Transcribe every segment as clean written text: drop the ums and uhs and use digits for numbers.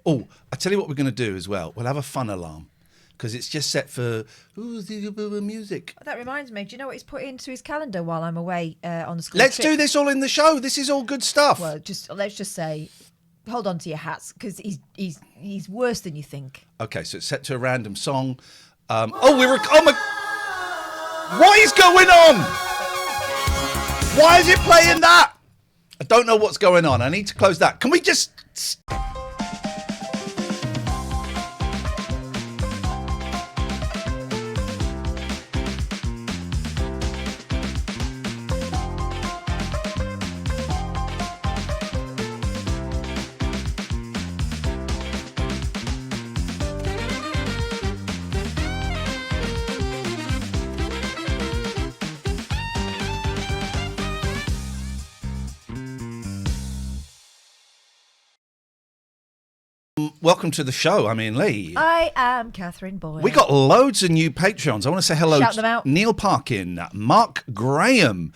Oh, I tell you what we're going to do as well. We'll have a fun alarm because it's just set for music. That reminds me. Do you know what he's put into his calendar while I'm away on the school Let's trip? do this all in the show. This is all good stuff. Well, let's just say, hold on to your hats because he's worse than you think. Okay, so it's set to a random song. Oh my! What is going on? Why is it playing that? I don't know what's going on. I need to close that. Can we just... Welcome to the show. I'm Iain Lee. I am Katherine Boyle. We got loads of new Patreons. I want to say hello Shout them out. to Neil Parkin, Mark Graham.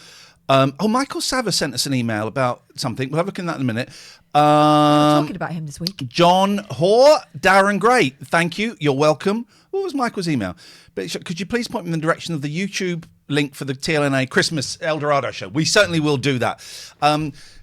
Michael Sava sent us an email about something. We'll have a look at that in a minute. We're talking about him this week. John Hoare, Darren Gray. Thank you. You're welcome. What was Michael's email? But could you please point me in the direction of the YouTube link for the TLNA Christmas Eldorado show? We certainly will do that.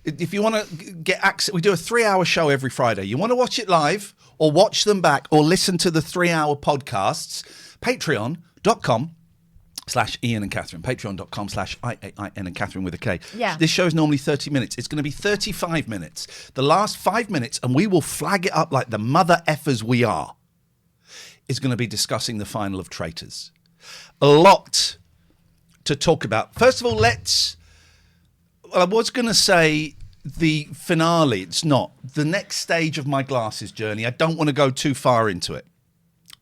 If you want to get access, we do a 3-hour show every Friday. You want to watch it live or watch them back or listen to the 3-hour podcasts, patreon.com/Iain and Katherine, patreon.com/IAIN and Katherine with a K. Yeah. This show is normally 30 minutes. It's going to be 35 minutes. The last 5 minutes, and we will flag it up like the mother effers we are, is going to be discussing the final of Traitors. A lot to talk about. First of all, I was going to say the finale. It's not. The next stage of my glasses journey. I don't want to go too far into it.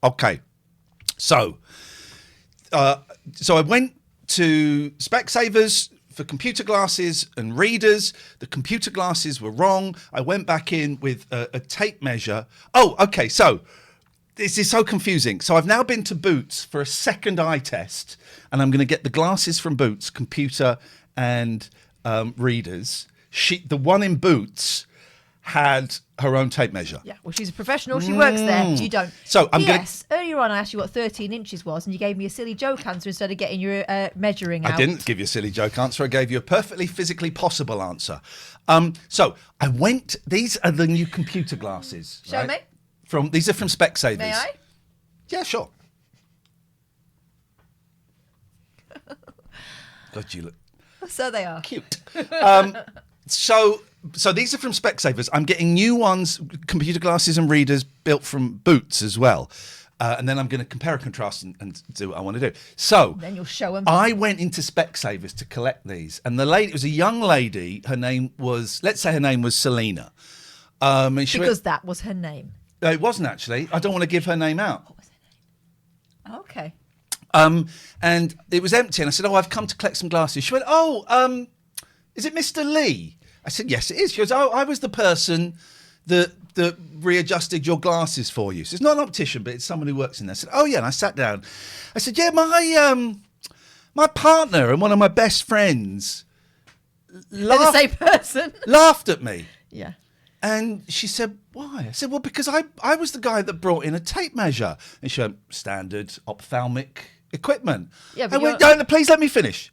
Okay. So I went to Specsavers for computer glasses and readers. The computer glasses were wrong. I went back in with a tape measure. Oh, okay. So this is so confusing. So I've now been to Boots for a second eye test, and I'm going to get the glasses from Boots, computer and readers. The one in Boots had her own tape measure. Yeah, well, she's a professional. She works there. You don't. So I'm going. Yes. Earlier on, I asked you what 13 inches was, and you gave me a silly joke answer instead of getting your measuring out. I didn't give you a silly joke answer. I gave you a perfectly physically possible answer. So I went. These are the new computer glasses. Show me. These are from Specsavers. May I? Yeah, sure. God, you look So they are. cute. So these are from Specsavers. I'm getting new ones, computer glasses and readers built from Boots as well. And then I'm going to compare and contrast and do what I want to do. So Then you'll show them. I went into Specsavers to collect these. And the lady, it was a young lady. Her name was, let's say her name was Selena. And she Because that was her name. it wasn't actually. I don't want to give her name out. What was her name? Okay. And it was empty. And I said, I've come to collect some glasses. She went, is it Mr. Lee? I said, yes, it is. She goes, I was the person that readjusted your glasses for you. So it's not an optician, but it's someone who works in there. I said, oh, yeah. And I sat down. I said, yeah, my partner and one of my best friends They're the same person. laughed at me. Yeah. And she said, why? I said, well, because I was the guy that brought in a tape measure. And she went, standard ophthalmic equipment. Yeah, I but went, no, please let me finish.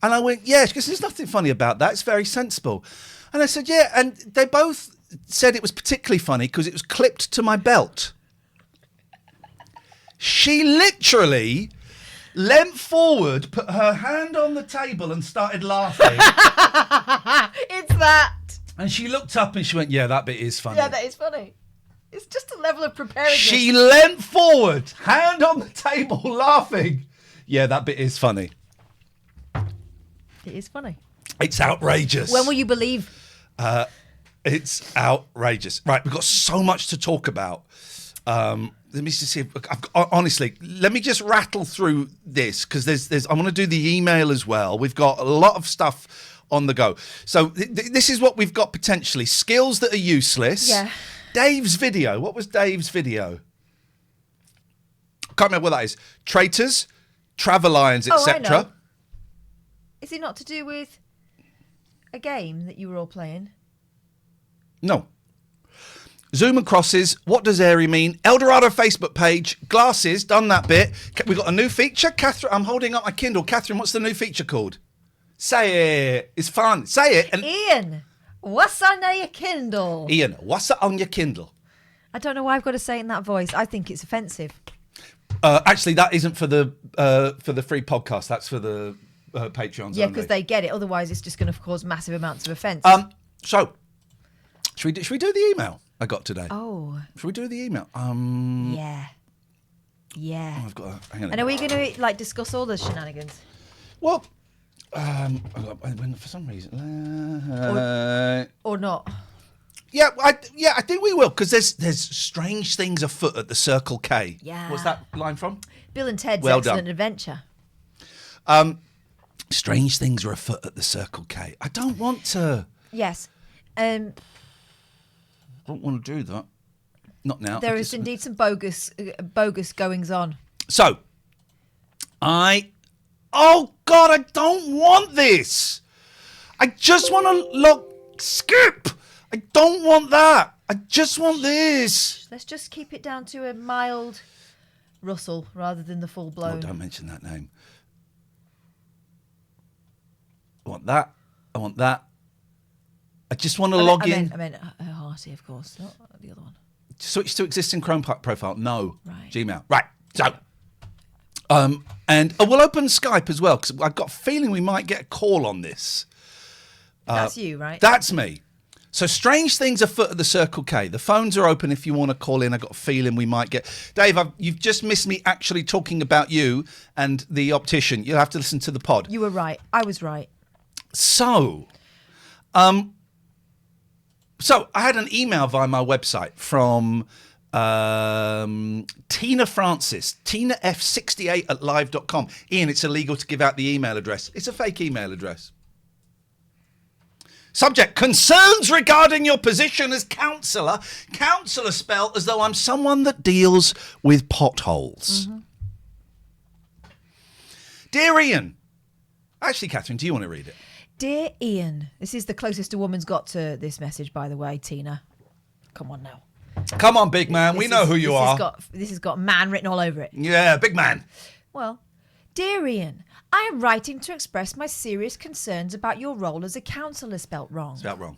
And I went, yeah. She goes, there's nothing funny about that. It's very sensible. And I said, yeah. And they both said it was particularly funny because it was clipped to my belt. She literally leant forward, put her hand on the table and started laughing. It's that. And she looked up and she went, yeah, that bit is funny. Yeah, that is funny. It's just a level of preparedness. She leant forward, hand on the table, laughing. Yeah, that bit is funny. It is funny. It's outrageous. When will you believe? It's outrageous. Right, we've got so much to talk about. Let me just see. Honestly, let me just rattle through this because there's. I want to do the email as well. We've got a lot of stuff on the go. So this is what we've got potentially. Skills that are useless. Yeah. Dave's video. What was Dave's video? I can't remember what that is. Traitors, Travellions, Oh, I etc. know. Is it not to do with a game that you were all playing? No. Zoom and crosses. What does airy mean? Eldorado Facebook page. Glasses. Done that bit. We got a new feature. Catherine, I'm holding up my Kindle. Catherine, what's the new feature called? Say it. It's fun. Say it. And Iain, what's on your Kindle? Iain, what's on your Kindle? I don't know why I've got to say it in that voice. I think it's offensive. Actually, that isn't for the free podcast. That's for the Patreons. Yeah, because they get it. Otherwise, it's just going to cause massive amounts of offence. So, should we do the email I got today? Oh. Should we do the email? Yeah. I've got. Hang on. And are we going to discuss all the shenanigans? Well, for some reason, Or not? Yeah, I think we will, because there's strange things afoot at the Circle K. Yeah. What's that line from? Bill and Ted's Well Excellent done. Adventure. Strange things are afoot at the Circle K. I don't want to. Yes. I don't want to do that. Not now. There is indeed some bogus goings on. So, oh God, I don't want this. I just want to skip. I don't want that. I just want this. Let's just keep it down to a mild rustle rather than the full blown. Oh, don't mention that name. I want that. I want that. I just want to log in. I meant Hearty, of course, not the other one. Switch to existing Chrome profile. No. Right. Gmail. Right. So, and we'll open Skype as well, because I've got a feeling we might get a call on this. That's you, right? That's me. So strange things afoot at the Circle K. The phones are open if you want to call in. I've got a feeling we might get... Dave, you've just missed me actually talking about you and the optician. You'll have to listen to the pod. You were right. I was right. So I had an email via my website from Tina Francis, TinaF68@live.com. Iain, it's illegal to give out the email address. It's a fake email address. Subject, concerns regarding your position as counsellor. Counsellor spelled as though I'm someone that deals with potholes. Mm-hmm. Dear Iain. Actually, Catherine, do you want to read it? Dear Iain. This is the closest a woman's got to this message, by the way, Tina. Come on now. Come on, big man. We know who you are. This has got man written all over it. Yeah, big man. Well, dear Iain, I am writing to express my serious concerns about your role as a counsellor spelt wrong. Spelt wrong.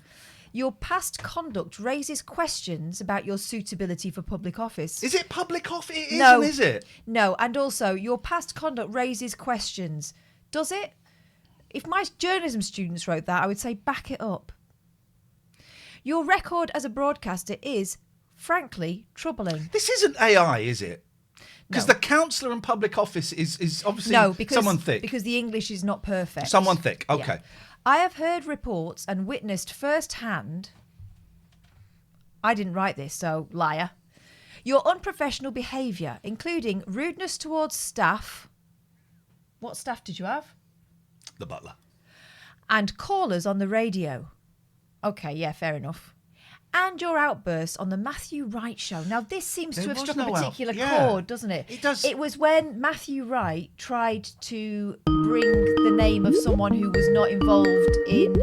Your past conduct raises questions about your suitability for public office. Is it public office? It No. isn't, is it? No, and also, your past conduct raises questions. Does it? If my journalism students wrote that, I would say back it up. Your record as a broadcaster is, frankly, troubling. This isn't AI, is it? Because No. the counsellor in public office is obviously someone thick. Because the English is not perfect. Someone thick, okay. Yeah. I have heard reports and witnessed firsthand. I didn't write this, so liar. Your unprofessional behaviour, including rudeness towards staff. What staff did you have? The butler. And callers on the radio. Okay, yeah, fair enough. And your outbursts on the Matthew Wright show. Now, this seems to have struck a particular chord, doesn't it? It does. It was when Matthew Wright tried to bring the name of someone who was not involved in...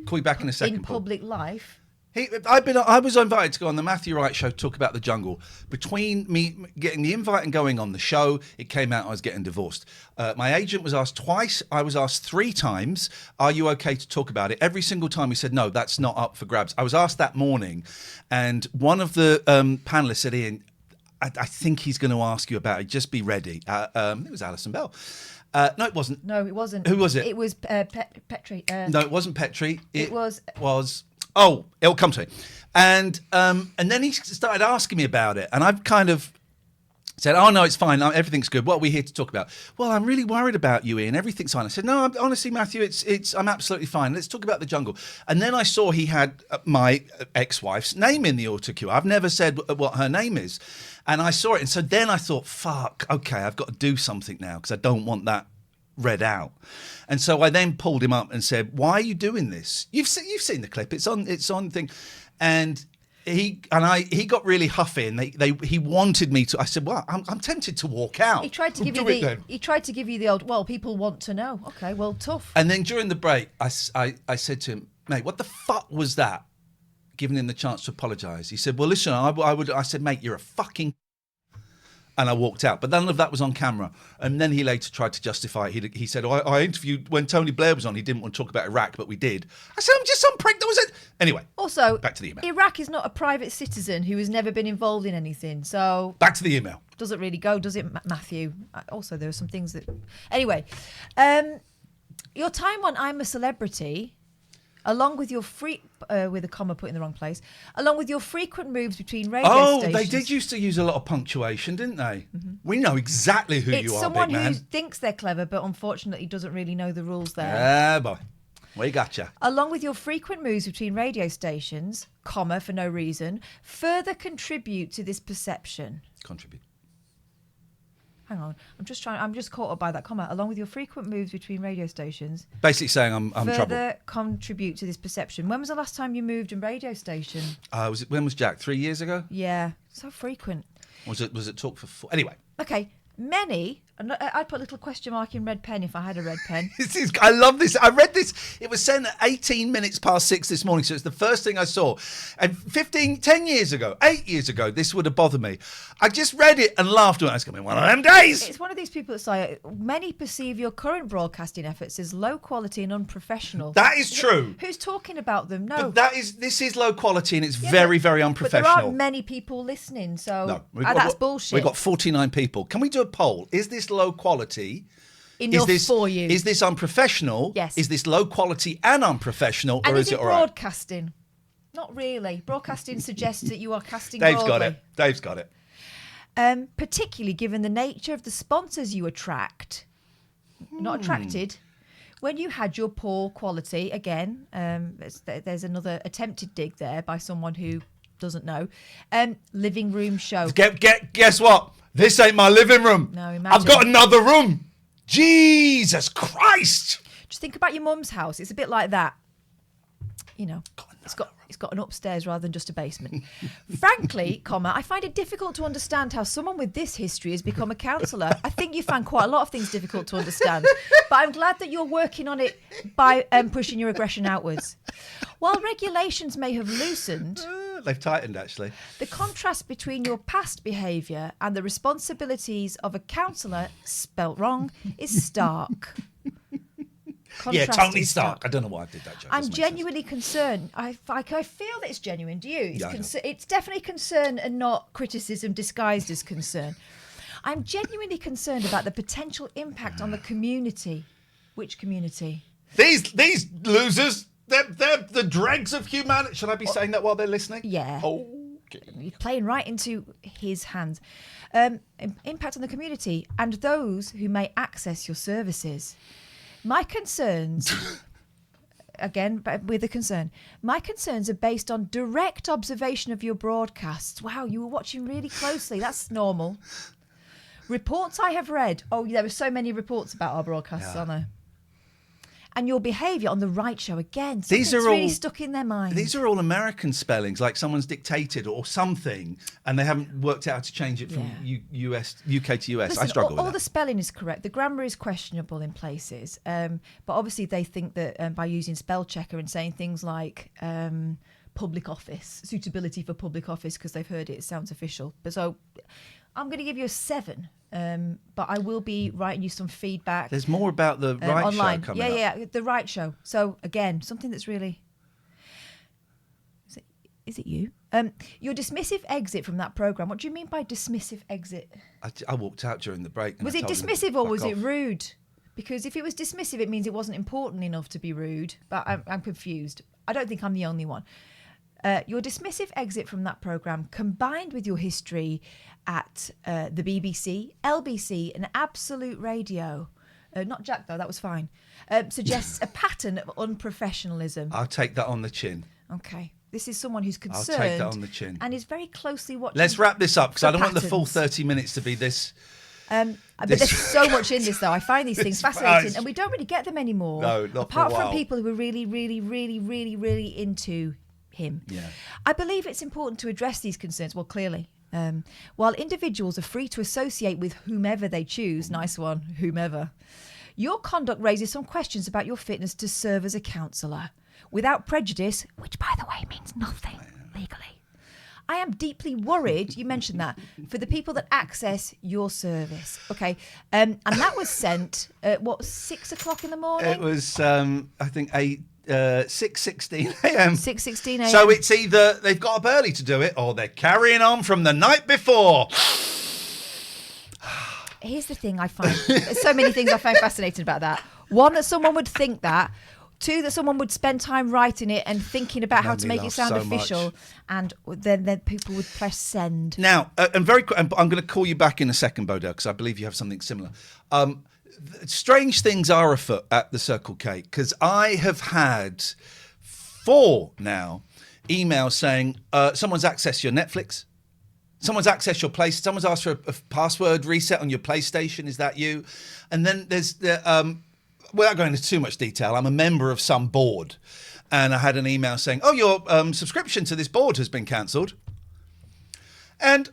Call you back in a second, in public life. I was invited to go on the Matthew Wright show to talk about the jungle. Between me getting the invite and going on the show, it came out I was getting divorced. My agent was asked twice. I was asked 3 times, are you okay to talk about it? Every single time he said, no, that's not up for grabs. I was asked that morning, and one of the panellists said, Iain, I think he's going to ask you about it. Just be ready. It was Alison Bell. No, it wasn't. No, it wasn't. Who was it? It was Petrie. No, it wasn't Petrie. It was... Oh, it'll come to me. And then he started asking me about it. And I've kind of said, oh, no, it's fine. Everything's good. What are we here to talk about? Well, I'm really worried about you, Iain. Everything's fine. I said, no, honestly, Matthew, I'm absolutely fine. Let's talk about the jungle. And then I saw he had my ex-wife's name in the autocue. I've never said what her name is. And I saw it. And so then I thought, fuck, okay, I've got to do something now because I don't want that read out. And so I then pulled him up and said, why are you doing this? You've seen the clip. It's on thing. And he got really huffy, and he wanted me to. I said, well, I'm tempted to walk out. He tried to give you the old, well, people want to know. Okay, well, tough. And then during the break, I said to him, mate, what the fuck was that? giving him the chance to apologise. He said, well, listen, I said, mate, you're a fucking... And I walked out. But none of that was on camera. And then he later tried to justify it. He said, I interviewed... When Tony Blair was on, he didn't want to talk about Iraq, but we did. I said, I'm just some prick that was it. Anyway. Also, back to the email. Iraq is not a private citizen who has never been involved in anything. So... Back to the email. Doesn't really go, does it, Matthew? Also, there are some things that... Anyway. Your time on I'm a Celebrity... Along with your with a comma put in the wrong place, along with your frequent moves between radio stations. They did used to use a lot of punctuation, didn't they? Mm-hmm. We know exactly who you are, big man. It's someone who thinks they're clever, but unfortunately doesn't really know the rules there. Yeah, boy. We gotcha. Along with your frequent moves between radio stations, comma, for no reason, further contribute to this perception. Contribute. Hang on, I'm just caught up by that comma. Along with your frequent moves between radio stations. Basically saying I'm trouble. Further contribute to this perception. When was the last time you moved a radio station? When was Jack? 3 years ago? Yeah, so frequent. Was it talk for 4? Anyway. Okay, many. I'd put a little question mark in red pen if I had a red pen. I love this. I read this. It was sent at 18 minutes past 6 this morning, so it's the first thing I saw. And 10 years ago, 8 years ago, this would have bothered me. I just read it and laughed. It's going to be one of them days. It's one of these people that say, many perceive your current broadcasting efforts as low quality and unprofessional. That is true. Who's talking about them? No. But this is low quality and it's very, very unprofessional. But there aren't many people listening, so that's bullshit. We've got 49 people. Can we do a poll? Is this low quality? Enough for you? Is this unprofessional? Yes. Is this low quality and unprofessional, and or is it all right? broadcasting? Not really. Broadcasting suggests that you are casting broadly. Dave's got it. Particularly given the nature of the sponsors you attract. Not attracted. When you had your poor quality, again, there's another attempted dig there by someone who doesn't know. Living room show. Guess what? This ain't my living room. No, imagine. I've got another room. Jesus Christ. Just think about your mum's house. It's a bit like that. You know, it's got an upstairs rather than just a basement. Frankly, I find it difficult to understand how someone with this history has become a counsellor. I think you find quite a lot of things difficult to understand, but I'm glad that you're working on it by pushing your aggression outwards. While regulations may have loosened... They've tightened, actually. The contrast between your past behaviour and the responsibilities of a counsellor, spelt wrong, is stark. Tony Stark. I don't know why I did that joke. I'm genuinely concerned. I feel that it's genuine. Do you? It's definitely concern and not criticism disguised as concern. I'm genuinely concerned about the potential impact on the community. Which community? These losers. They're the dregs of humanity. Should I be saying that while they're listening? Yeah. Okay. You're playing right into his hands. Impact on the community and those who may access your services. My concerns, again, with a concern, my concerns are based on direct observation of your broadcasts. Wow, you were watching really closely. That's normal. Reports I have read. Oh, there were so many reports about our broadcasts, aren't there? And your behaviour on the right show again. These are really stuck in their mind. These are all American spellings, like someone's dictated or something, and they haven't worked out how to change it from UK to US. Listen, I struggle with that. All the spelling is correct. The grammar is questionable in places, but obviously they think that by using spell checker and saying things like public office, suitability for public office, because they've heard it sounds official. But so I'm going to give you a 7. But I will be writing you some feedback. There's more about the right online. show coming up. Yeah, the right show. So again, something that's really... Is it you? Your dismissive exit from that programme. What do you mean by dismissive exit? I walked out during the break. And was it dismissive or was it rude? Because if it was dismissive, it means it wasn't important enough to be rude. But I'm confused. I don't think I'm the only one. Your dismissive exit from that programme, combined with your history at the BBC, LBC and Absolute Radio, not Jack though, that was fine, suggests a pattern of unprofessionalism. I'll take that on the chin. Okay. This is someone who's concerned. I'll take that on the chin. And is very closely watching. Let's wrap this up, because I don't want the full 30 minutes to be this... But there's so much in this, though. I find these things fascinating, and we don't really get them anymore. No, not apart for a while. from people who are really, really, really, really, really into him. Yeah. I believe it's important to address these concerns. Well, clearly. While individuals are free to associate with whomever they choose, nice one, whomever, your conduct raises some questions about your fitness to serve as a counsellor. without prejudice, which, by the way, means nothing legally. I am deeply worried, you mentioned that, for the people that access your service. Okay. And that was sent at, 6 o'clock in the morning? It was, I think, 6:16 a.m. 6:16 a.m. So it's either they've got up early to do it or they're carrying on from the night before. Here's the thing I find. There's so many things I find fascinating about that. One, that someone would think that. Two, that someone would spend time writing it and thinking about how to make it sound so official. much. And then people would press send. Now, and very quick, I'm going to call you back in a second, Bodell, because I believe you have something similar. Strange things are afoot at the Circle K, because I have had 4 now emails saying someone's accessed your Netflix, someone's accessed your place, someone's asked for a password reset on your PlayStation. Is that you? And then there's the without going into too much detail, I'm a member of some board, and I had an email saying, "Oh, your subscription to this board has been cancelled," and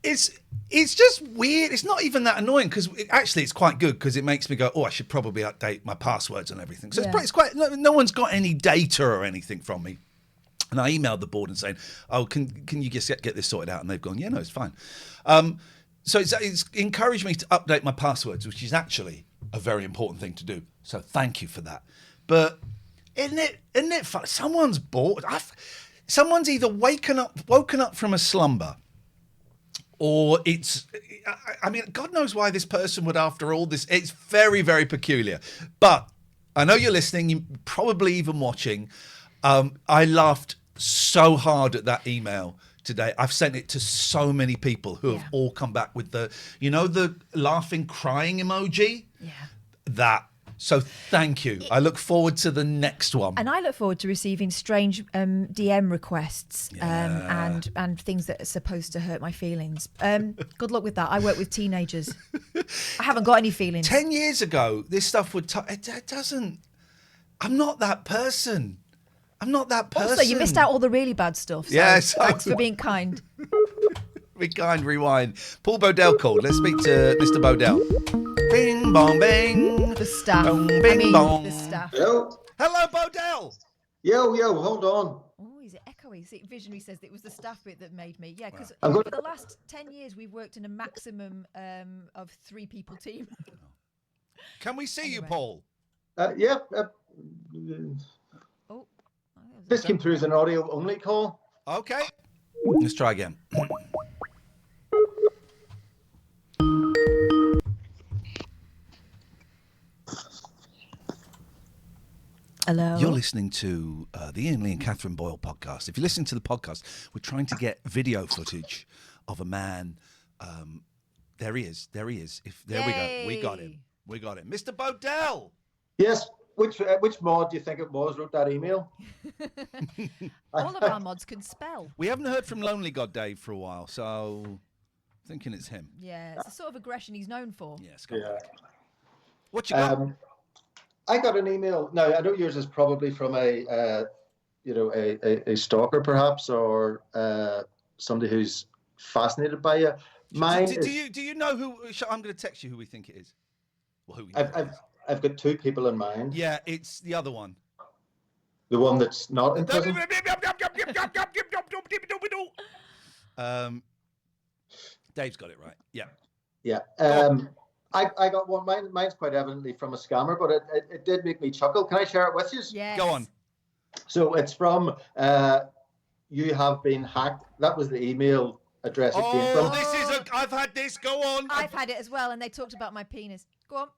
it's just weird. It's not even that annoying because actually it's quite good because it makes me go, "Oh, I should probably update my passwords and everything." So it's quite. No one's got any data or anything from me. And I emailed the board and saying, "Oh, can you just get this sorted out?" And they've gone, "Yeah, no, it's fine." So it's encouraged me to update my passwords, which is actually a very important thing to do. So thank you for that. But isn't it fun? Someone's bored. Someone's either woken up from a slumber, or I mean, God knows why this person would, after all this. It's very, very peculiar. But I know you're listening. You're probably even watching. I laughed so hard at that email today. I've sent it to so many people who have all come back with the laughing, crying emoji. Yeah. That. So thank you. I look forward to the next one. And I look forward to receiving strange DM requests and things that are supposed to hurt my feelings. Good luck with that. I work with teenagers. I haven't got any feelings. 10 years ago, this stuff would... it doesn't... I'm not that person. Also, you missed out all the really bad stuff. So yes. Thanks for being kind. Be kind, rewind. Paul Bodell called. Let's speak to Mr. Bodell. Bing, bong, bing. The staff. Bong, bing, bong. The staff. Hello? Hello, Bodell. Yo, hold on. Oh, is it echoey? See, Visionary says it was the staff bit that made me. Yeah, because I'm for good. the last 10 years, we've worked in a maximum of 3 people team. Can we see you, Anyway. Paul? Yeah. Oh. This came through as an audio-only call. Okay. Let's try again. Hello. You're listening to the Iain, Lee and Katherine Boyle podcast. If you're listening to the podcast, we're trying to get video footage of a man. There he is. There we go. We got him. Mr. Bodell. Yes. Which mod do you think it was wrote that email? All of our mods can spell. We haven't heard from Lonely God Dave for a while, so I'm thinking it's him. Yeah, it's the sort of aggression he's known for. Yes. What you got? I got an email. Now I know yours is probably from a stalker perhaps, or somebody who's fascinated by you. Mine. Do you know who? I'm going to text you who we think it is. Well, who we know I've got 2 people in mind. Yeah, it's the other one. The one that's not in prison. Dave's got it right. Yeah. Yeah. I got one. Mine's quite evidently from a scammer, but it did make me chuckle. Can I share it with you? Yes. Go on. So it's from you have been hacked. That was the email address it came from. I've had this. Go on. I've had it as well, and they talked about my penis. Go on.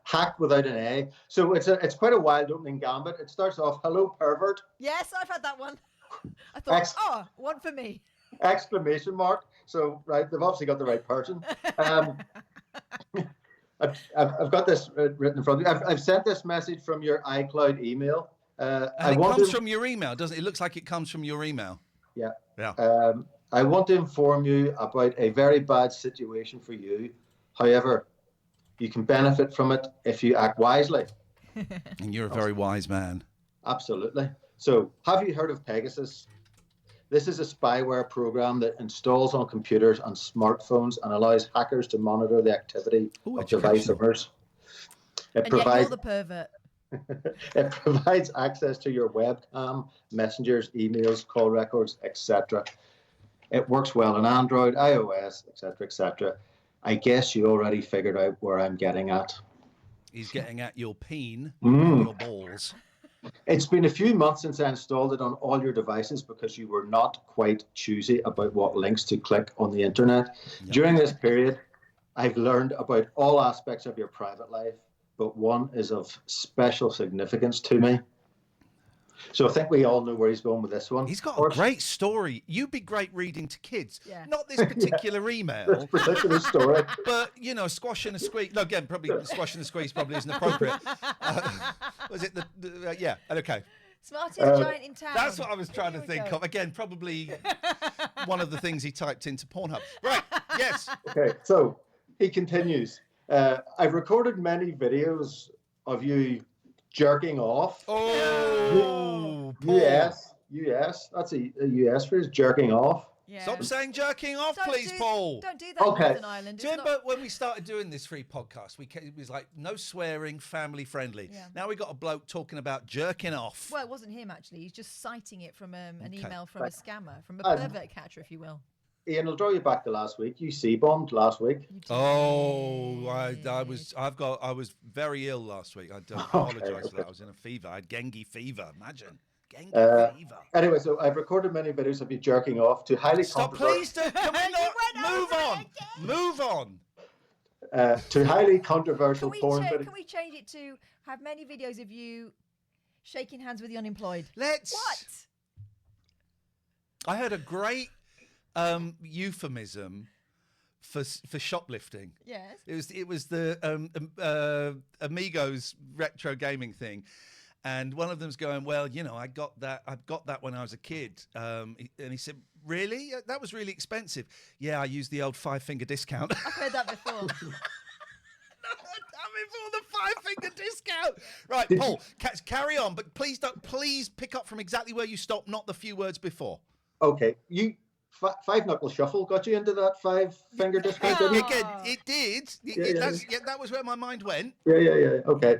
Hacked without an A. So it's quite a wild opening gambit. It starts off, "Hello, pervert!" Yes, I've had that one. I thought, one for me. Exclamation mark. So right, they've obviously got the right person. I've got this written in front of me. I've sent this message from your iCloud email. And it comes from your email, doesn't it? It looks like it comes from your email. Yeah. Yeah. I want to inform you about a very bad situation for you. However, you can benefit from it if you act wisely. And you're a very wise man. Absolutely. So, have you heard of Pegasus? This is a spyware program that installs on computers and smartphones and allows hackers to monitor the activity of device owners. It And provides. yet you're the pervert. It provides access to your webcam, messengers, emails, call records, etc. It works well on Android, iOS, etc., etc. I guess you already figured out where I'm getting at. He's getting at your peen and your balls. It's been a few months since I installed it on all your devices because you were not quite choosy about what links to click on the internet. Yep. During this period, I've learned about all aspects of your private life, but one is of special significance to me. So I think we all know where he's going with this one. He's got a great story. You'd be great reading to kids. Yeah. Not this particular email. This particular story. But, you know, squash and a squeeze. No, again, probably squash and a squeeze probably isn't appropriate. Was it yeah, okay. Smartest giant in town. That's what I was trying to think of. Again, probably one of the things he typed into Pornhub. Right, yes. Okay, so he continues. I've recorded many videos of you jerking off. Oh, Paul. US. That's a US phrase, jerking off. Yeah. Stop saying jerking off, please, Paul. Don't do that in Northern Ireland. Do you remember when we started doing this free podcast? It was like no swearing, family friendly. Yeah. Now we got a bloke talking about jerking off. Well, it wasn't him actually. He's just citing it from an email from a scammer, from a pervert catcher, if you will. Iain, I'll draw you back to last week. You C-bombed last week. Oh, I was very ill last week. I don't apologise for that. I was in a fever. I had dengue fever. Imagine. Dengue fever. Anyway, so I've recorded many videos of you jerking off to highly please do. Can we not move on? To highly controversial porn videos. Can we change it to have many videos of you shaking hands with the unemployed? Let's. What? I heard a great euphemism for shoplifting. Yes. It was the Amigos retro gaming thing. And one of them's going, well, you know, I got that when I was a kid. And he said, really? That was really expensive. Yeah, I used the old 5-finger discount. I've heard that before. Before the 5-finger discount. Right, Paul, carry on, but please pick up from exactly where you stopped, not the few words before. Okay, you five knuckle shuffle got you into that 5-finger discount. Again, it did. That was where my mind went. Yeah. Okay.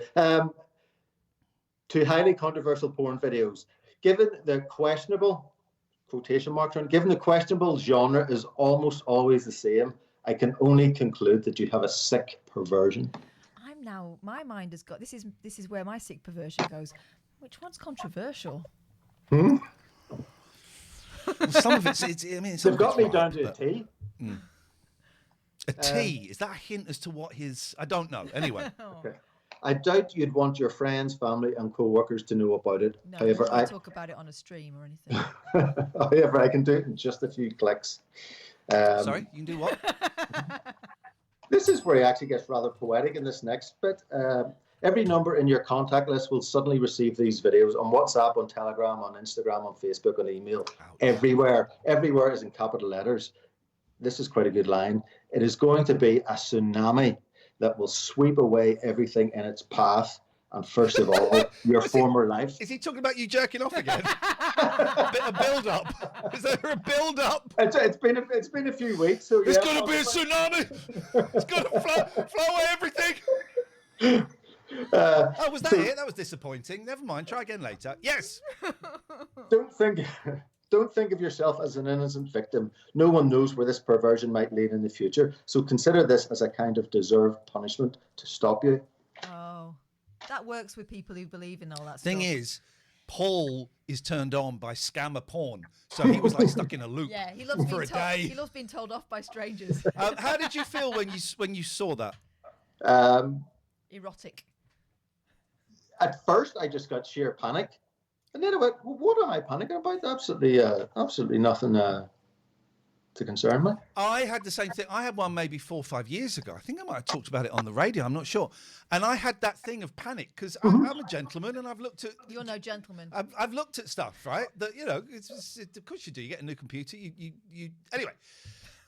To highly controversial porn videos. Given the questionable, quotation marks on, given the questionable genre is almost always the same, I can only conclude that you have a sick perversion. My mind has got, this is where my sick perversion goes. Which one's controversial? Well, some of it's they've got me down to a T. A T? Is that a hint as to what his... I don't know. Anyway. Okay. I doubt you'd want your friends, family, and co-workers to know about it. No, However, I talk about it on a stream or anything. However, I can do it in just a few clicks. Sorry, you can do what? This is where he actually gets rather poetic in this next bit. Every number in your contact list will suddenly receive these videos on WhatsApp, on Telegram, on Instagram, on Facebook, on email. Ouch. Everywhere. Everywhere is in capital letters. This is quite a good line. It is going to be a tsunami that will sweep away everything in its path. And first of all, your former life. Is he talking about you jerking off again? A bit of build-up. Is there a build-up? It's been a few weeks. So it's going to be a tsunami. It's going to flow away everything. Was that it? That was disappointing. Never mind. Try again later. Yes. Don't think of yourself as an innocent victim. No one knows where this perversion might lead in the future. So consider this as a kind of deserved punishment to stop you. Oh, that works with people who believe in all that Thing stuff. is, Paul is turned on by scammer porn. So he was like stuck in a loop. Yeah, he loves for a day. He loves being told off by strangers. How did you feel when you saw that? Erotic. At first, I just got sheer panic. And then I went, well, what am I panicking about? Absolutely nothing to concern me. I had the same thing. I had one maybe 4 or 5 years ago. I think I might have talked about it on the radio. I'm not sure. And I had that thing of panic because I'm a gentleman and I've looked at... You're no gentleman. I've looked at stuff, right? That, you know, of course you do. You get a new computer. You Anyway.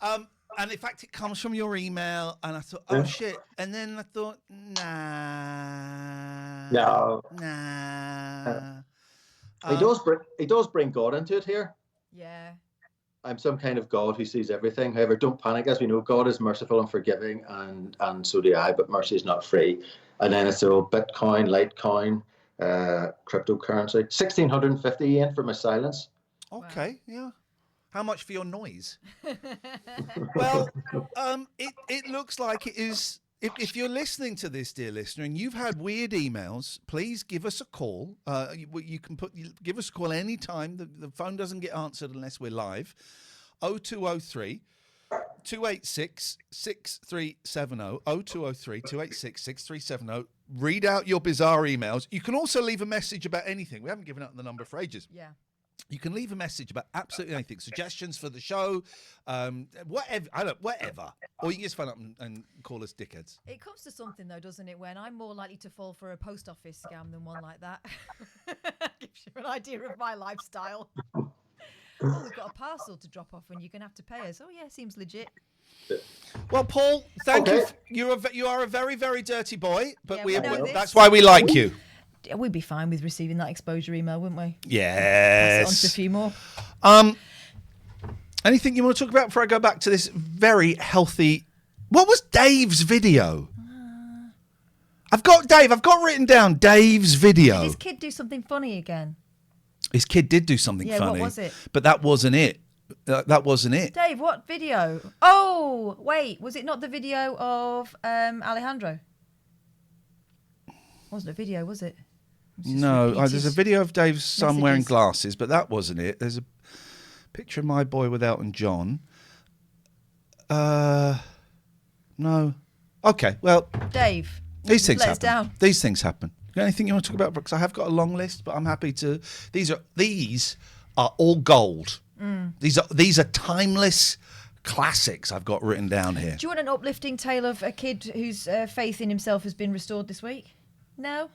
And in fact, it comes from your email. And I thought, oh, shit. And then I thought, nah. He does bring God into it here. Yeah. I'm some kind of God who sees everything. However, don't panic. As we know, God is merciful and forgiving, and so do I, but mercy is not free. And then it's all Bitcoin, Litecoin, cryptocurrency. 1,650 yen for my silence. Okay, yeah. How much for your noise? Well, it looks like it is. If you're listening to this, dear listener, and you've had weird emails, please give us a call. You can give us a call anytime. The phone doesn't get answered unless we're live. 0203 286 6370. 0203 286 6370. Read out your bizarre emails. You can also leave a message about anything. We haven't given out the number for ages. Yeah. You can leave a message about absolutely anything, suggestions for the show, whatever. Or you can just phone up and call us dickheads. It comes to something, though, doesn't it, when I'm more likely to fall for a post office scam than one like that. Gives you an idea of my lifestyle. Oh, we've got a parcel to drop off and you're going to have to pay us. Oh, yeah, seems legit. Well, Paul, thank you. You are a very, very dirty boy, but yeah, that's why we like you. We'd be fine with receiving that exposure email, wouldn't we? Yes. Pass it on to a few more. Anything you want to talk about before I go back to this very healthy... What was Dave's video? I've got written down Dave's video. Did his kid do something funny again? His kid did do something funny. What was it? But that wasn't it. That wasn't it. Dave, what video? Oh, wait. Was it not the video of Alejandro? Wasn't a video, was it? No, there's a video of Dave's son wearing glasses, but that wasn't it. There's a picture of my boy with Elton John. No. Okay, well... Dave, these things happen. Down. These things happen. You got anything you want to talk about? Because I have got a long list, but I'm happy to... These are all gold. These are timeless classics I've got written down here. Do you want an uplifting tale of a kid whose faith in himself has been restored this week? No?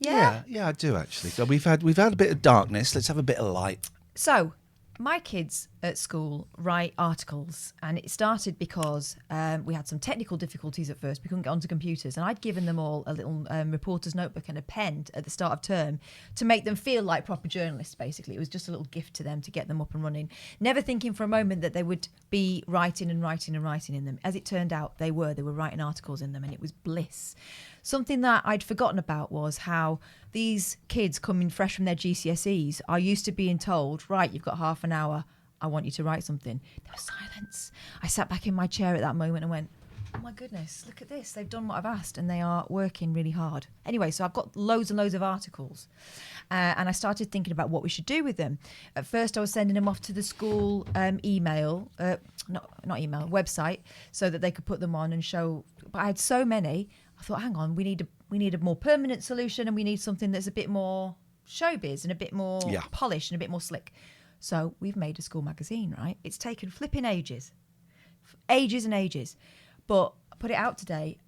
Yeah, I do actually. So we've had a bit of darkness. Let's have a bit of light. So, my kids at school write articles, and it started because we had some technical difficulties at first. We couldn't get onto computers, and I'd given them all a little reporter's notebook and a pen at the start of term to make them feel like proper journalists, basically. It was just a little gift to them to get them up and running, never thinking for a moment that they would be writing in them. As it turned out, they were writing articles in them, and it was bliss. Something that I'd forgotten about was how these kids coming fresh from their GCSEs are used to being told, right, you've got half an hour, I want you to write something. There was silence. I sat back in my chair at that moment and went, oh my goodness, look at this. They've done what I've asked and they are working really hard. Anyway, so I've got loads and loads of articles and I started thinking about what we should do with them. At first, I was sending them off to the school website so that they could put them on and show. But I had so many. I thought, hang on, we need a more permanent solution and we need something that's a bit more showbiz and a bit more polished and a bit more slick. So we've made a school magazine, right? It's taken flipping ages and ages. But I put it out today,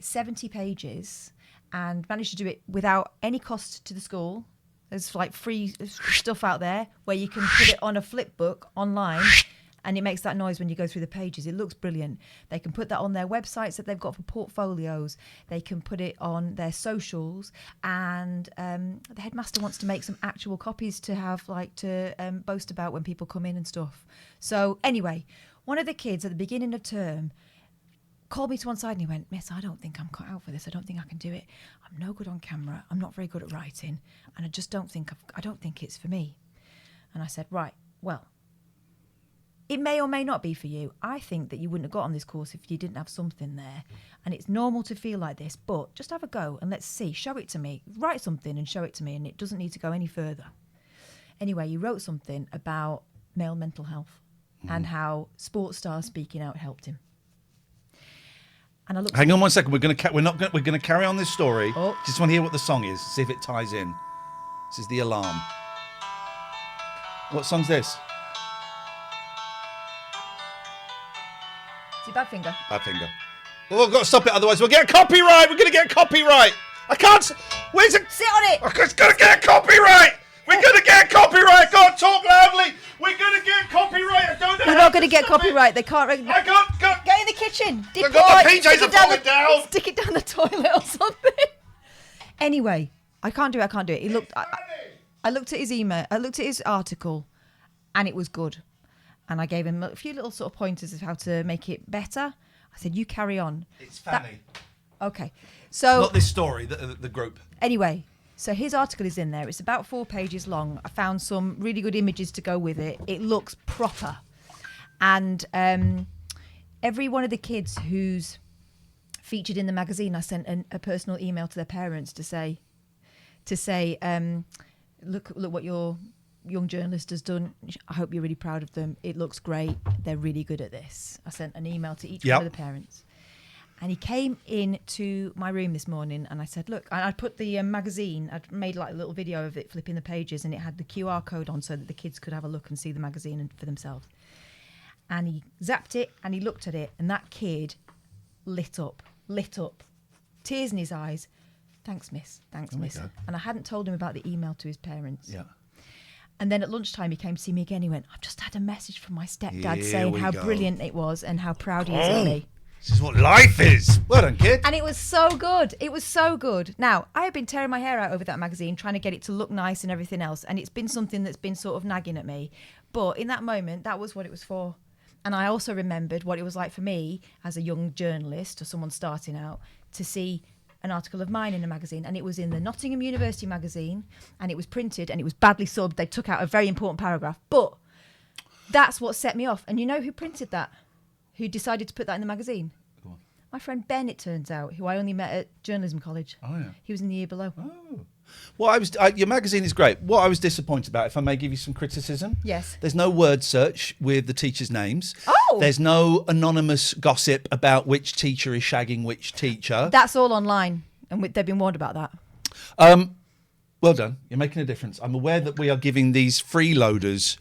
70 pages, and managed to do it without any cost to the school. There's like free stuff out there where you can put it on a flip book online, and it makes that noise when you go through the pages. It looks brilliant. They can put that on their websites that they've got for portfolios. They can put it on their socials, and the headmaster wants to make some actual copies to have to boast about when people come in and stuff. So anyway, one of the kids at the beginning of term called me to one side and he went, Miss, I don't think I'm cut out for this. I don't think I can do it. I'm no good on camera. I'm not very good at writing. And I just don't think it's for me. And I said, right, well, it may or may not be for you. I think that you wouldn't have got on this course if you didn't have something there. And it's normal to feel like this, but just have a go and let's see. Show it to me. Write something and show it to me, and it doesn't need to go any further. Anyway, he wrote something about male mental health and how sports stars speaking out helped him. And I looked. Hang on 1 second. We're going to carry on this story. Oh. Just want to hear what the song is. See if it ties in. This is The Alarm. What song's this? Is it Badfinger? Badfinger. Oh, I've got to stop it, otherwise we'll get a copyright. We're going to get a copyright. I can't. Where's it? Sit on it. It's going to get a copyright. We're going to get a copyright. God, talk loudly. We're going to get copyright. I don't know. We're not going to get copyright. They can't. I can't. Get in the kitchen. I've got the PJs are falling down. Stick it down the toilet or something. Anyway, I can't do it. He looked. I looked at his email. I looked at his article, and it was good. And I gave him a few little sort of pointers of how to make it better. I said, "You carry on." It's funny. Okay. So Not this story, the group. anyway, so his article is in there. It's about 4 pages long. I found some really good images to go with it. It looks proper. And every one of the kids who's featured in the magazine, I sent a personal email to their parents to say, look what your young journalist has done. I hope you're really proud of them. It looks great. They're really good at this. I sent an email to each one of the parents. And he came into my room this morning and I said, look, I put the magazine, I'd made like a little video of it flipping the pages, and it had the QR code on so that the kids could have a look and see the magazine for themselves. And he zapped it and he looked at it, and that kid lit up, tears in his eyes. Thanks, miss. Thanks, miss. And I hadn't told him about the email to his parents. Yeah. And then at lunchtime, he came to see me again. He went, I've just had a message from my stepdad saying how brilliant it was and how proud he is of me. This is what life is. Well done, kid. And it was so good. It was so good. Now, I have been tearing my hair out over that magazine, trying to get it to look nice and everything else. And it's been something that's been sort of nagging at me. But in that moment, that was what it was for. And I also remembered what it was like for me as a young journalist or someone starting out to see an article of mine in a magazine. And it was in the Nottingham University magazine, and it was printed, and it was badly subbed. They took out a very important paragraph. But that's what set me off. And you know who printed that? Who decided to put that in the magazine? Go on. My friend Ben, it turns out, who I only met at journalism college. Oh, yeah. He was in the year below. Oh. Well, your magazine is great. What I was disappointed about, if I may give you some criticism. Yes. There's no word search with the teachers' names. Oh! There's no anonymous gossip about which teacher is shagging which teacher. That's all online, and they've been warned about that. Well done. You're making a difference. I'm aware that we are giving these freeloaders...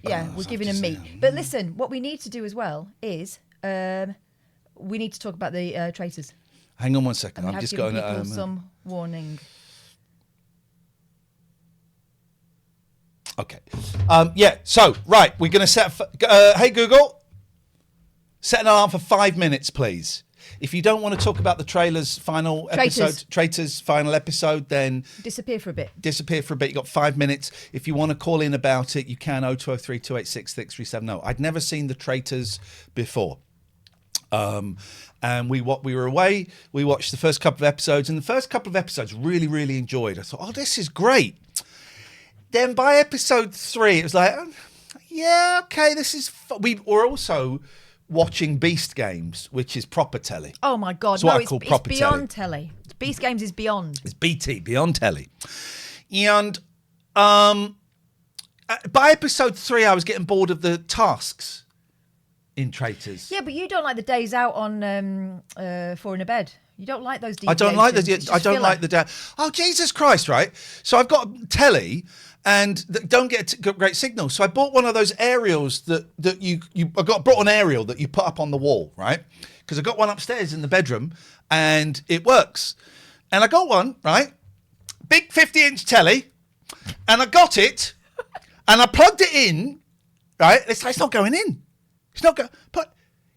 Yeah, we're giving them meat. But listen, what we need to do as well is we need to talk about the traitors. Hang on one second. And we I'm have just given going people to... some warning. Okay. Yeah, so, right, we're going to set... hey, Google, set an alarm for 5 minutes, please. If you don't want to talk about the trailer's final episode, Traitors' final episode, then... Disappear for a bit. You've got 5 minutes. If you want to call in about it, you can 0203 286 6370. I'd never seen the Traitors before. And we were away. We watched the first couple of episodes, and the first couple of episodes really, really enjoyed. I thought, oh, this is great. Then by episode 3, it was like, yeah, okay, this is... We were also watching Beast Games, which is proper telly. Oh my God, no, it's beyond telly. Beast Games is beyond. It's BT, beyond telly. And by episode 3, I was getting bored of the tasks in Traitors. Yeah, but you don't like the days out on 4 in a bed. You don't like those deviations. I don't like the... I don't like the... Oh, Jesus Christ, right? So I've got telly and don't get great signal. So I bought one of those aerials that brought an aerial that you put up on the wall, right? Because I got one upstairs in the bedroom and it works. And I got one, right? Big 50-inch telly, and I got it and I plugged it in, right? It's not going in. It's not going... But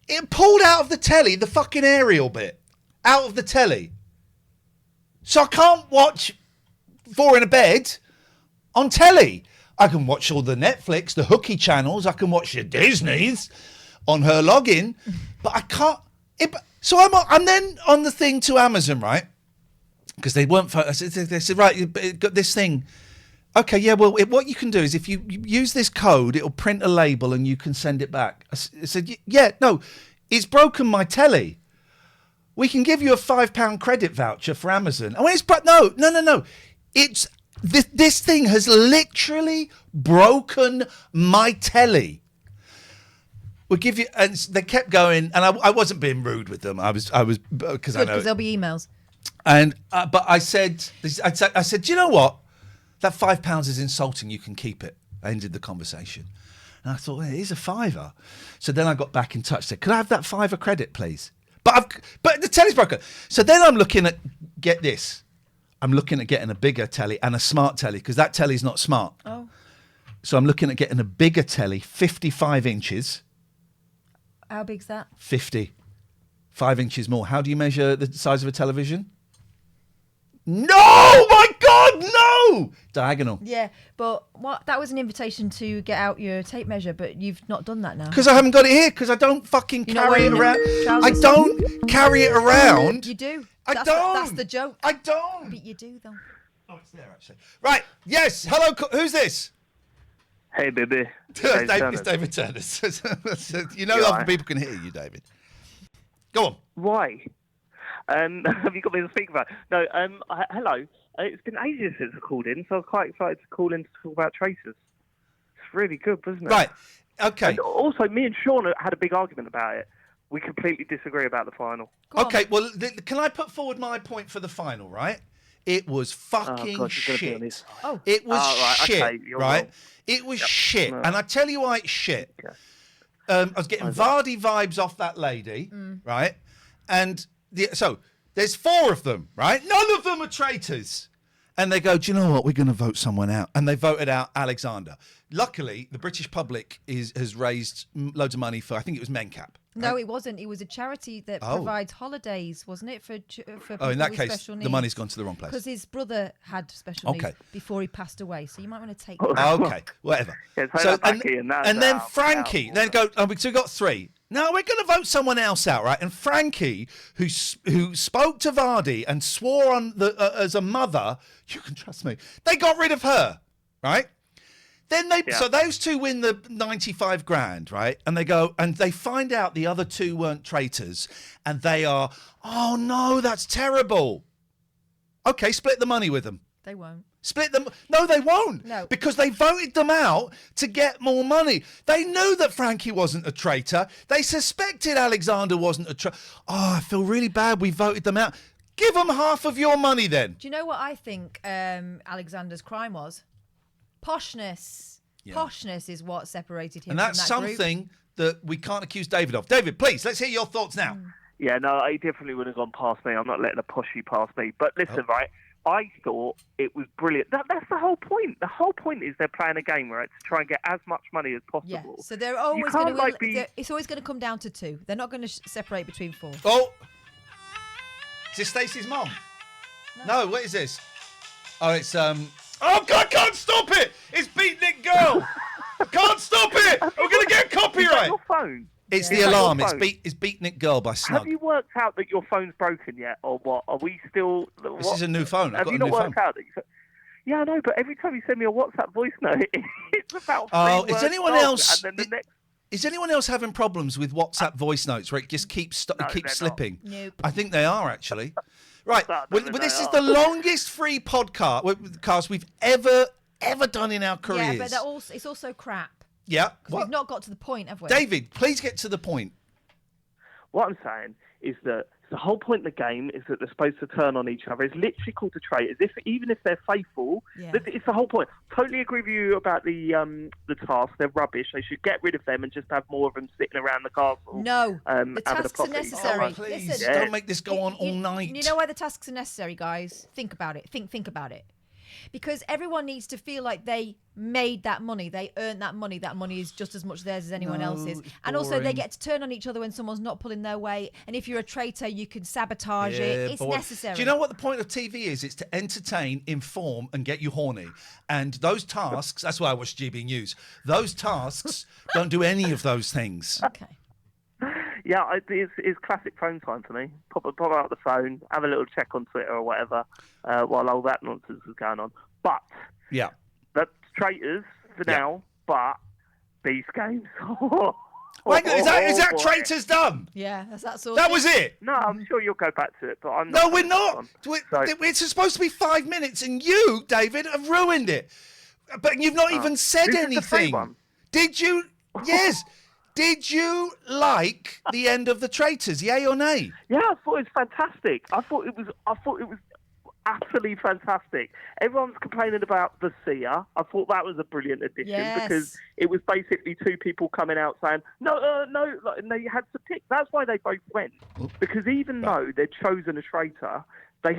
it pulled out of the telly, the fucking aerial bit, out of the telly. So I can't watch 4 in a bed on telly. I can watch all the Netflix, the hooky channels. I can watch the Disney's on her login, but I can't. So I'm then on the thing to Amazon, right? Because they weren't. They said, right, you've got this thing. Okay, yeah. Well, what you can do is if you use this code, it'll print a label and you can send it back. I said, yeah, no, it's broken my telly. We can give you a £5 credit voucher for Amazon. And when it's no. It's this thing has literally broken my telly. We'll give you, and they kept going, and I wasn't being rude with them. I was because I know because there'll be emails. And but I said, do you know what? That £5 is insulting. You can keep it. I ended the conversation, and I thought, well, it is a £5. So then I got back in touch. Said, could I have that £5 credit, please? But the telly's broken. So then I'm looking at, get this, I'm looking at getting a bigger telly and a smart telly because that telly's not smart. Oh. So I'm looking at getting a bigger telly, 55 inches. How big's that? 50. 5 inches more. How do you measure the size of a television? No! My God, Woo! Diagonal. Yeah, but that was an invitation to get out your tape measure, but you've not done that now. Because I haven't got it here, because I don't fucking You're not carry it wearing around. the I trousers? don't carry it around. You do. I That's don't. That's the joke. I don't. But you do, though. Oh, it's there, actually. Right, yes, hello, who's this? Hey, baby. It's David Turner. You know other people can hear you, David. Go on. Why? Have you got me to speak about? No, hello. It's been ages since I called in, so I was quite excited to call in to talk about traitors. It's really good, wasn't it? Right, okay. And also, me and Sean had a big argument about it. We completely disagree about the final. Okay, well, can I put forward my point for the final, right? It was fucking shit. Oh. It was right, shit, okay, you're right? wrong. It was shit. No. And I tell you why it's shit. Okay. I was getting Vardy vibes off that lady, right? And so there's 4 of them, right? None of them are traitors. And they go, do you know what? We're going to vote someone out. And they voted out Alexander. Luckily, the British public has raised loads of money for, I think it was MenCap. No, it wasn't. It was a charity that provides holidays, wasn't it, for people in that with case, special needs? the money's gone to the wrong place. Because his brother had special needs Okay. before he passed away, so you might want to take Okay, whatever. Yeah, so then Frankie, then go. So we got 3. Now we're going to vote someone else out, right? And Frankie, who spoke to Vardy and swore on as a mother, you can trust me. They got rid of her, right? Then so those 2 win the 95 grand, right? And they go and they find out the other 2 weren't traitors, and they are, oh no, that's terrible. Okay, split the money with them. They won't. Split them. No, they won't. No. Because they voted them out to get more money. They knew that Frankie wasn't a traitor. They suspected Alexander wasn't a traitor. Oh, I feel really bad we voted them out. Give them half of your money then. Do you know what I think Alexander's crime was? Poshness. Yeah. Poshness is what separated him And that's from that something that we can't accuse David of. David, please, let's hear your thoughts now. Yeah, no, he definitely would have gone past me. I'm not letting a poshy pass me. But listen, right, I thought it was brilliant. That's the whole point. The whole point is they're playing a game, right, to try and get as much money as possible. Yeah, so they're always going to it's always going to come down to 2. They're not going to separate between 4. Oh, is this Stacey's mom? No, what is this? Oh, it's oh God, I can't stop it! It's Beatnik Girl. Can't stop it. We're going to get Is that copyright. your phone? It's Yeah. the Is that your alarm. It's phone? Beatnik Girl by Snug. Have you worked out that your phone's broken yet, or what? Are we still? This is a new phone. I've Have got you a not new worked phone. out that? Yeah, I know, but every time you send me a WhatsApp voice note, it's about. Oh, 3 is words anyone long, else? And then the next. Is anyone else having problems with WhatsApp voice notes where it just keeps they're slipping? Nope. I think they are actually. Right, No, well, they this is are. the longest free podcast we've ever done in our careers. Yeah, but it's also crap. Yeah. Because we've not got to the point, have we? David, please get to the point. What I'm saying is that the whole point of the game is that they're supposed to turn on each other. It's literally called the traitors. Even if they're faithful, Yeah. it's the whole point. Totally agree with you about the task. They're rubbish. They should get rid of them and just have more of them sitting around the castle. No, having the a tasks are proper eat. necessary. Oh, please, Listen, don't make this go on all night. You know why the tasks are necessary, guys? Think about it. Think about it. Because everyone needs to feel like they made that money. They earned that money. That money is just as much theirs as anyone else's. it's And also they boring. get to turn on each other when someone's not pulling their weight. And if you're a traitor, you can sabotage it. It's boring. necessary. Do you know what the point of TV is? It's to entertain, inform, and get you horny. And those tasks, that's why I watch GB News. Those tasks don't do any of those things. Okay. Yeah, it's classic phone time for me. Pop out the phone, have a little check on Twitter or whatever, while all that nonsense is going on. But Yeah. that's traitors for now. But these games. Wait, is that boy. traitors done? Yeah, that's all. That was it? No, I'm sure you'll go back to it, but I'm No, not. we're not. So- It's supposed to be 5 minutes, and you, David, have ruined it. But you've not even said This is the free anything. one. Did you? Yes. Did you like the end of the traitors? Yay or nay? Yeah, I thought it was fantastic. I thought it was utterly fantastic. Everyone's complaining about the seer. I thought that was a brilliant addition Yes. because it was basically 2 people coming out saying no, and they had to pick. That's why they both went, because even though they'd chosen a traitor, they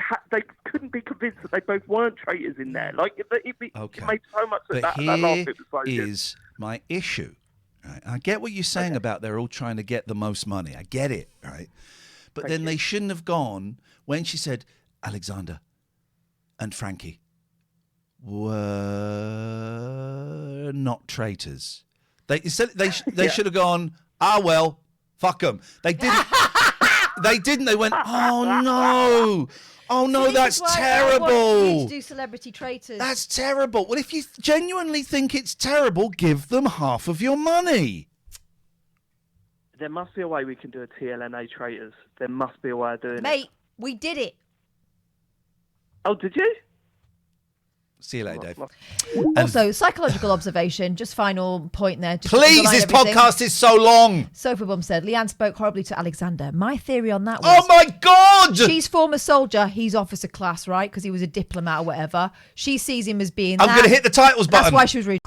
couldn't be convinced that they both weren't traitors in there. Like it made so much of But that here last bit was so good. is my issue. Right? I get what you're saying about they're all trying to get the most money. I get it, right? But then they shouldn't have gone when she said Alexander and Frankie. were not traitors. They should have gone, well, fuck them. They didn't. They didn't. They went, oh no, So that's this is why I terrible. want you to do celebrity traitors. That's terrible. Well, if you genuinely think it's terrible, give them half of your money. There must be a way we can do a TLNA traitors. There must be a way of doing it. Mate, we did it. Oh, did you? See you later, Dave. Also, psychological observation, just final point there. Just Please, this podcast is so long. Sofa Bum said, Leanne spoke horribly to Alexander. My theory on that was... Oh, my God! She's former soldier, he's officer class, right? Because he was a diplomat or whatever. She sees him as being I'm going to hit the titles button. That's why she was rude.